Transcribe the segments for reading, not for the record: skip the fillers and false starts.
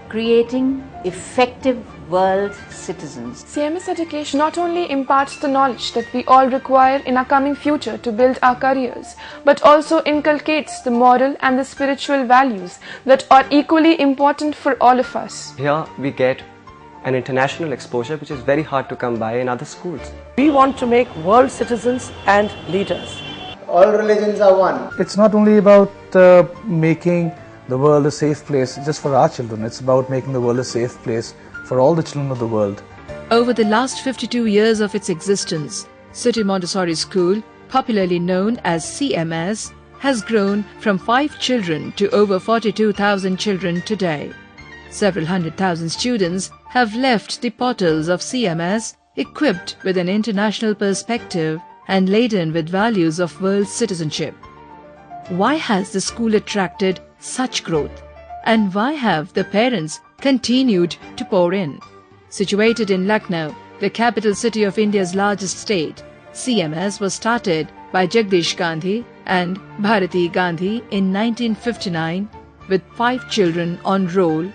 Creating effective world citizens. CMS education not only imparts the knowledge that we all require in our coming future to build our careers, but also inculcates the moral and the spiritual values that are equally important for all of us. Here we get an international exposure which is very hard to come by in other schools. We want to make world citizens and leaders. All religions are one. It's not only about making the world a safe place just for our children. It's about making the world a safe place for all the children of the world. Over the last 52 years of its existence, City Montessori School, popularly known as CMS, has grown from 5 children to over 42,000 children today. Several 100,000 students have left the portals of CMS equipped with an international perspective and laden with values of world citizenship. Why has the school attracted such growth, and why have the parents continued to pour in? Situated in Lucknow, the capital city of India's largest state, CMS was started by Jagdish Gandhi and Bharati Gandhi in 1959 with 5 children on roll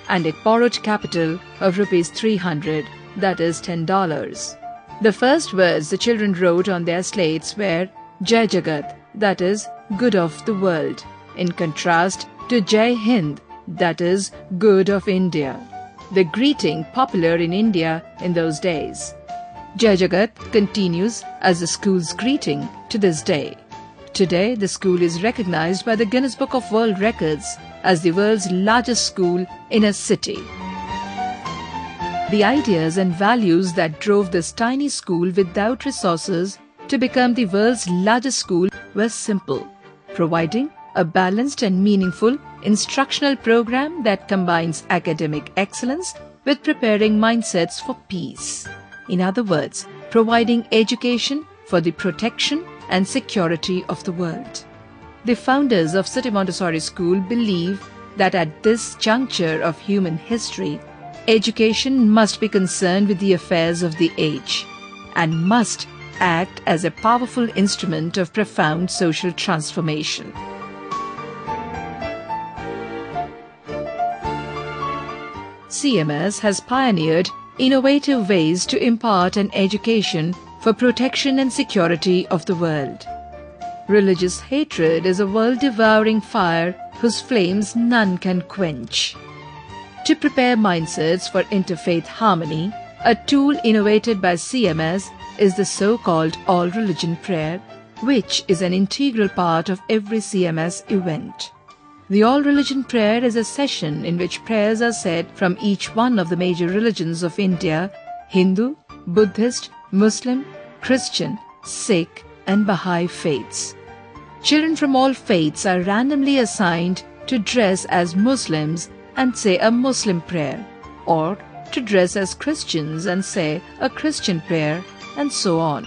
and a borrowed capital of rupees 300, that is $10. The first words the children wrote on their slates were Jai Jagat, that is good of the world, in contrast to Jai Hind, that is good of India, the greeting popular in India in those days. Jai Jagat continues as the school's greeting to this day. Today, the school is recognized by the Guinness Book of World Records as the world's largest school in a city. The ideas and values that drove this tiny school without resources to become the world's largest school were simple: providing a balanced and meaningful instructional program that combines academic excellence with preparing mindsets for peace. In other words, providing education for the protection and security of the world. The founders of City Montessori School believe that at this juncture of human history, education must be concerned with the affairs of the age and must act as a powerful instrument of profound social transformation. CMS has pioneered innovative ways to impart an education for protection and security of the world. Religious hatred is a world-devouring fire whose flames none can quench. To prepare mindsets for interfaith harmony, a tool innovated by CMS is the so-called all-religion prayer, which is an integral part of every CMS event. The all-religion prayer is a session in which prayers are said from each one of the major religions of India: Hindu, Buddhist, Muslim, Christian, Sikh and Baha'i faiths. Children from all faiths are randomly assigned to dress as Muslims and say a Muslim prayer, or to dress as Christians and say a Christian prayer, and so on.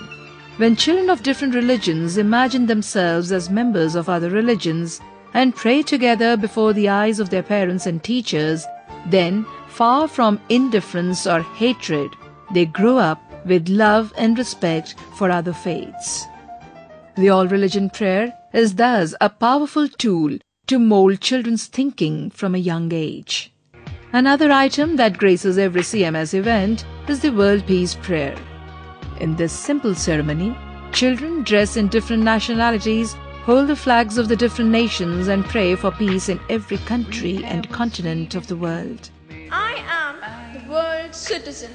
When children of different religions imagine themselves as members of other religions and pray together before the eyes of their parents and teachers, then, far from indifference or hatred, they grow up with love and respect for other faiths. The all-religion prayer is thus a powerful tool to mold children's thinking from a young age. Another item that graces every CMS event is the World Peace Prayer. In this simple ceremony, children dressed in different nationalities hold the flags of the different nations and pray for peace in every country and continent of the world. I am the world citizen.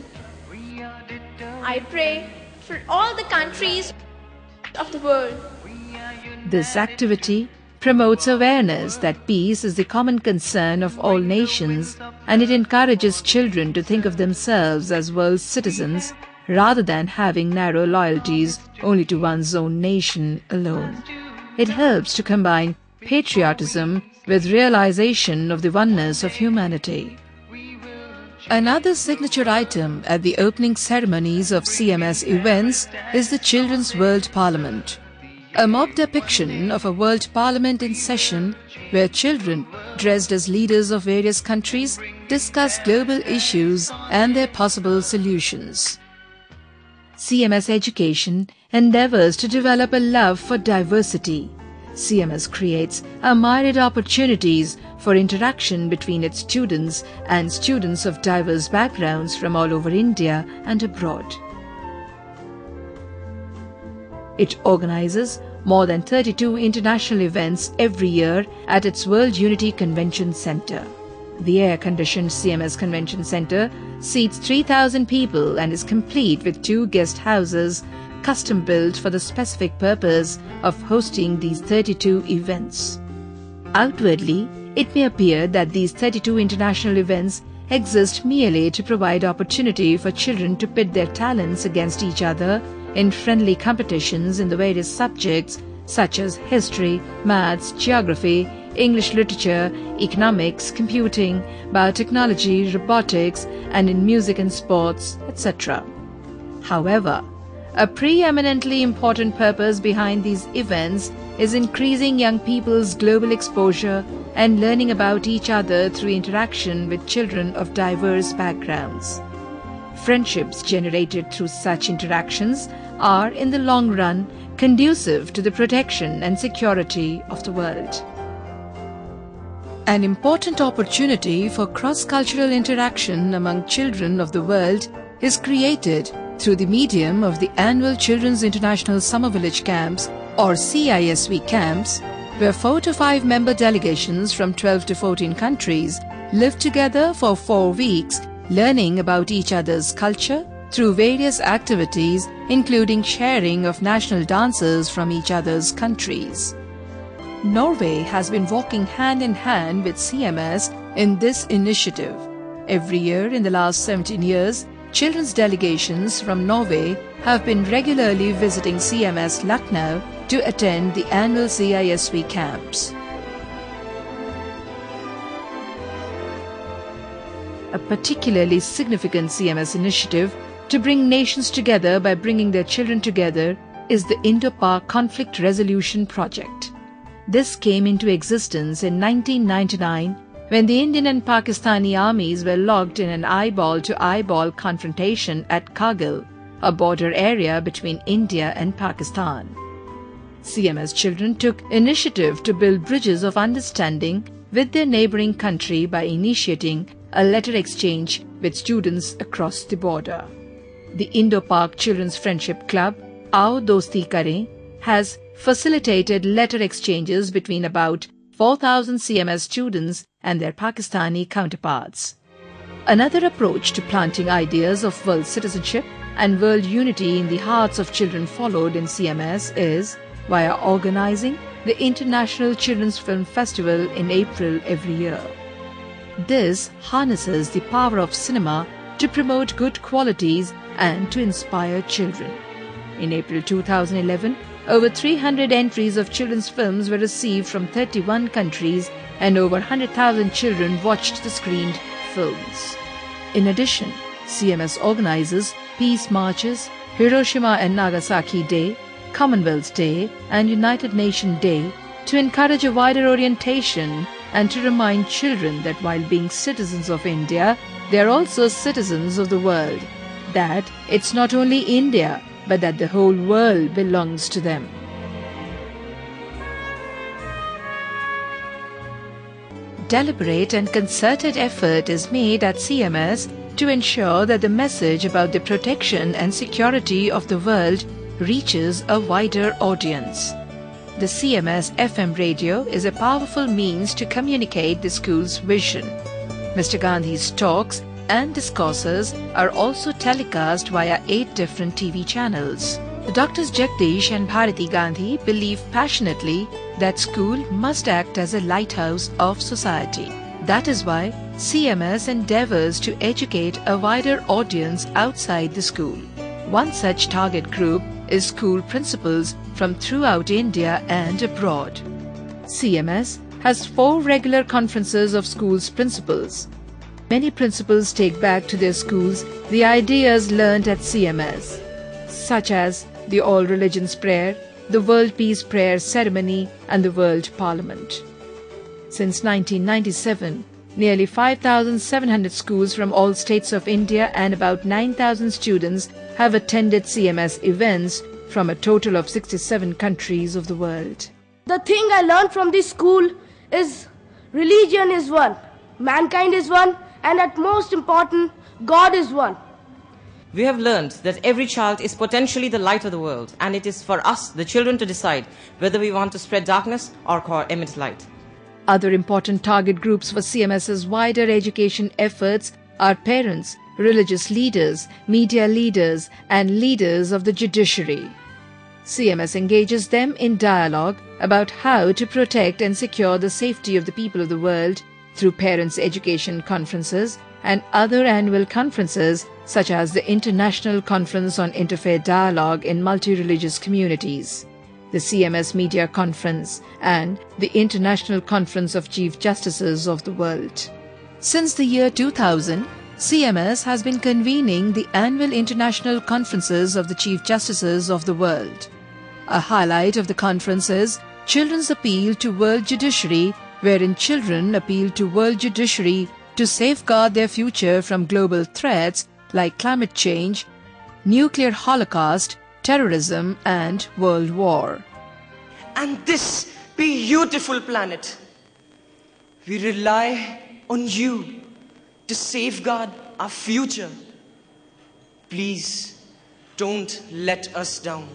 I pray for all the countries of the world. This activity promotes awareness that peace is the common concern of all nations, and it encourages children to think of themselves as world citizens rather than having narrow loyalties only to one's own nation alone. It helps to combine patriotism with realization of the oneness of humanity. Another signature item at the opening ceremonies of CMS events is the Children's World Parliament. a mock depiction of a world parliament in session where children, dressed as leaders of various countries, discuss global issues and their possible solutions. CMS Education endeavors to develop a love for diversity. CMS creates myriad opportunities for interaction between its students and students of diverse backgrounds from all over India and abroad. It organizes more than 32 international events every year at its World Unity Convention Center. The air-conditioned CMS Convention Center seats 3,000 people and is complete with 2 guest houses custom-built for the specific purpose of hosting these 32 events. Outwardly, it may appear that these 32 international events exist merely to provide opportunity for children to pit their talents against each other in friendly competitions in the various subjects such as history, maths, geography, English literature, economics, computing, biotechnology, robotics, and in music and sports, etc. However, a preeminently important purpose behind these events is increasing young people's global exposure and learning about each other through interaction with children of diverse backgrounds. Friendships generated through such interactions are, in the long run, conducive to the protection and security of the world. An important opportunity for cross-cultural interaction among children of the world is created through the medium of the annual Children's International Summer Village Camps or CISV camps, where 4 to 5 member delegations from 12 to 14 countries live together for 4 weeks, learning about each other's culture through various activities, including sharing of national dances from each other's countries. Norway has been walking hand in hand with CMS in this initiative. Every year in the last 17 years, children's delegations from Norway have been regularly visiting CMS Lucknow to attend the annual CISV camps. A particularly significant CMS initiative to bring nations together by bringing their children together is the Indo-Pak Conflict Resolution Project. This came into existence in 1999 when the Indian and Pakistani armies were locked in an eyeball-to-eyeball confrontation at Kargil, a border area between India and Pakistan. CMS children took initiative to build bridges of understanding with their neighboring country by initiating a letter exchange with students across the border. The Indo-Pak Children's Friendship Club, Aao Dosti Kare, has facilitated letter exchanges between about 4,000 CMS students and their Pakistani counterparts. Another approach to planting ideas of world citizenship and world unity in the hearts of children followed in CMS is via organizing the International Children's Film Festival in April every year. This harnesses the power of cinema to promote good qualities and to inspire children. In April 2011, over 300 entries of children's films were received from 31 countries and over 100,000 children watched the screened films. In addition, CMS organizes peace marches, Hiroshima and Nagasaki Day, Commonwealth Day and United Nations Day to encourage a wider orientation and to remind children that while being citizens of India, they are also citizens of the world, that it's not only India, but that the whole world belongs to them. Deliberate and concerted effort is made at CMS to ensure that the message about the protection and security of the world reaches a wider audience. The CMS FM radio is a powerful means to communicate the school's vision. Mr. Gandhi's talks and discourses are also telecast via 8 different TV channels. The Drs. Jagdish and Bharati Gandhi believe passionately that school must act as a lighthouse of society. That is why CMS endeavors to educate a wider audience outside the school. One such target group is school principals from throughout India and abroad. CMS has 4 regular conferences of schools' principals. Many principals take back to their schools the ideas learnt at CMS, such as the All Religions Prayer, the World Peace Prayer Ceremony and the World Parliament. Since 1997, nearly 5,700 schools from all states of India and about 9,000 students have attended CMS events from a total of 67 countries of the world. The thing I learned from this school is religion is one, mankind is one, and at most important, God is one. We have learned that every child is potentially the light of the world, and it is for us, the children, to decide whether we want to spread darkness or emit light. Other important target groups for CMS's wider education efforts are parents, religious leaders, media leaders, and leaders of the judiciary. CMS engages them in dialogue about how to protect and secure the safety of the people of the world through parents' education conferences and other annual conferences such as the International Conference on Interfaith Dialogue in Multi-Religious Communities, the CMS Media Conference, and the International Conference of Chief Justices of the World. Since the year 2000, CMS has been convening the annual international conferences of the Chief Justices of the World. A highlight of the conference is Children's Appeal to World Judiciary, wherein children appeal to world judiciary to safeguard their future from global threats like climate change, nuclear holocaust, terrorism, and world war. And this beautiful planet, we rely on you to safeguard our future. Please don't let us down.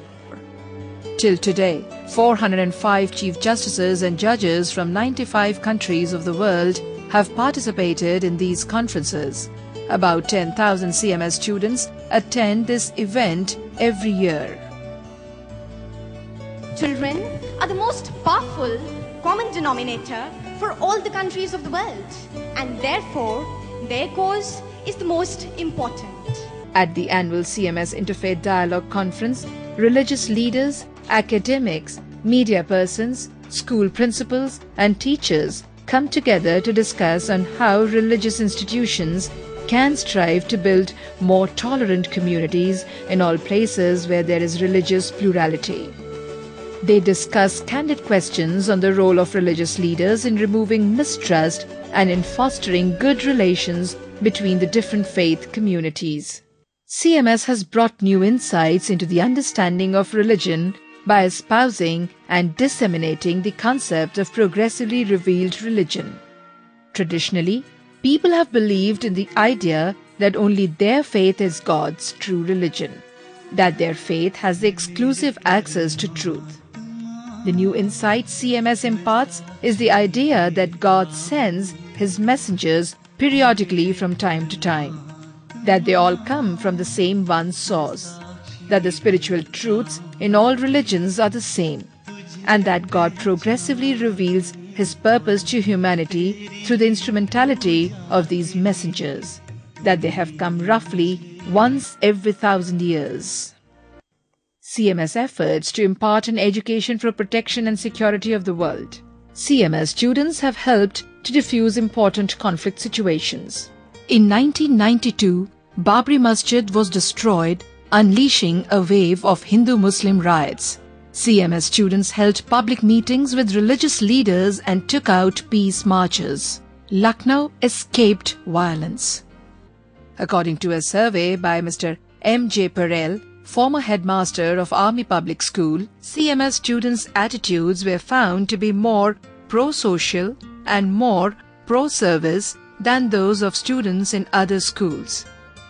Till today, 405 Chief Justices and judges from 95 countries of the world have participated in these conferences. About 10,000 CMS students attend this event every year. Children are the most powerful common denominator for all the countries of the world, and therefore their cause is the most important. At the annual CMS Interfaith Dialogue Conference, religious leaders, academics, media persons, school principals, and teachers come together to discuss on how religious institutions can strive to build more tolerant communities in all places where there is religious plurality. They discuss candid questions on the role of religious leaders in removing mistrust and in fostering good relations between the different faith communities. CMS has brought new insights into the understanding of religion by espousing and disseminating the concept of progressively revealed religion. Traditionally, people have believed in the idea that only their faith is God's true religion, that their faith has the exclusive access to truth. The new insight CMS imparts is the idea that God sends His messengers periodically from time to time, that they all come from the same one source, that the spiritual truths in all religions are the same, and that God progressively reveals His purpose to humanity through the instrumentality of these messengers, that they have come roughly once every 1,000 years. CMS efforts to impart an education for protection and security of the world. CMS students have helped to diffuse important conflict situations. In 1992, Babri Masjid was destroyed, unleashing a wave of Hindu-Muslim riots. CMS students held public meetings with religious leaders and took out peace marches. Lucknow escaped violence. According to a survey by Mr. M.J. Parel, former headmaster of Army Public School, CMS students' attitudes were found to be more pro-social and more pro-service than those of students in other schools.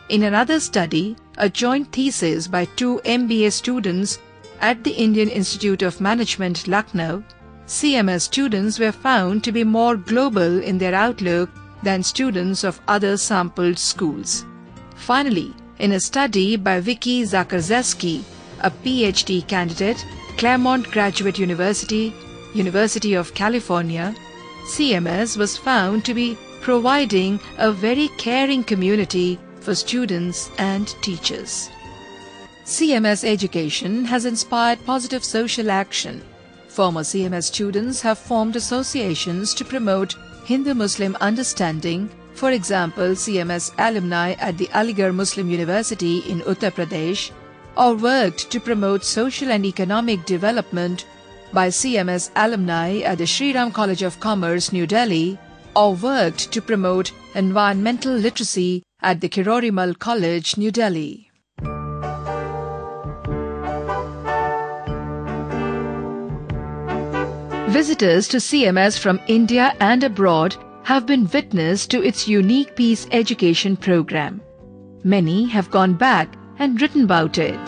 In another study, a joint thesis by 2 MBA students at the Indian Institute of Management, Lucknow, CMS students were found to be more global in their outlook than students of other sampled schools. Finally, in a study by Vicky Zakarzeski, a PhD candidate, Claremont Graduate University, University of California, CMS was found to be providing a very caring community for students and teachers. CMS education has inspired positive social action. Former CMS students have formed associations to promote Hindu-Muslim understanding. For example, CMS alumni at the Aligarh Muslim University in Uttar Pradesh, or worked to promote social and economic development by CMS alumni at the Sri Ram College of Commerce, New Delhi, or worked to promote environmental literacy at the Kirorimal College, New Delhi. Visitors to CMS from India and abroad have been witness to its unique peace education program. Many have gone back and written about it.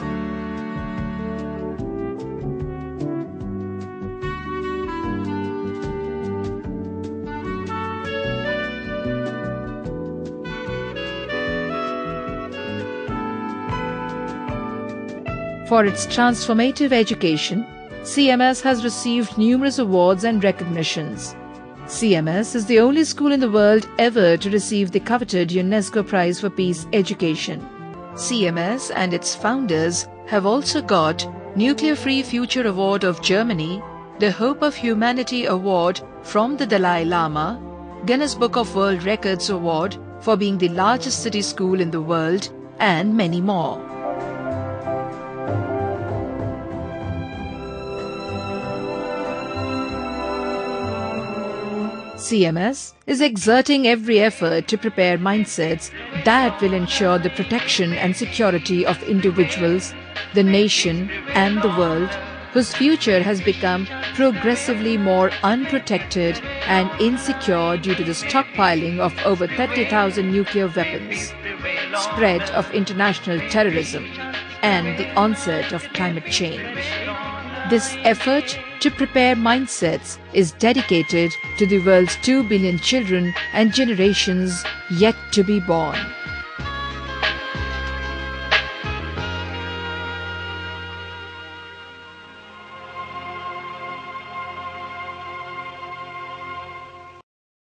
For its transformative education, CMS has received numerous awards and recognitions. CMS is the only school in the world ever to receive the coveted UNESCO Prize for Peace Education. CMS and its founders have also got Nuclear Free Future Award of Germany, the Hope of Humanity Award from the Dalai Lama, Guinness Book of World Records Award for being the largest city school in the world, and many more. CMS is exerting every effort to prepare mindsets that will ensure the protection and security of individuals, the nation and the world, whose future has become progressively more unprotected and insecure due to the stockpiling of over 30,000 nuclear weapons, spread of international terrorism, and the onset of climate change. This effort to prepare mindsets is dedicated to the world's 2 billion children and generations yet to be born.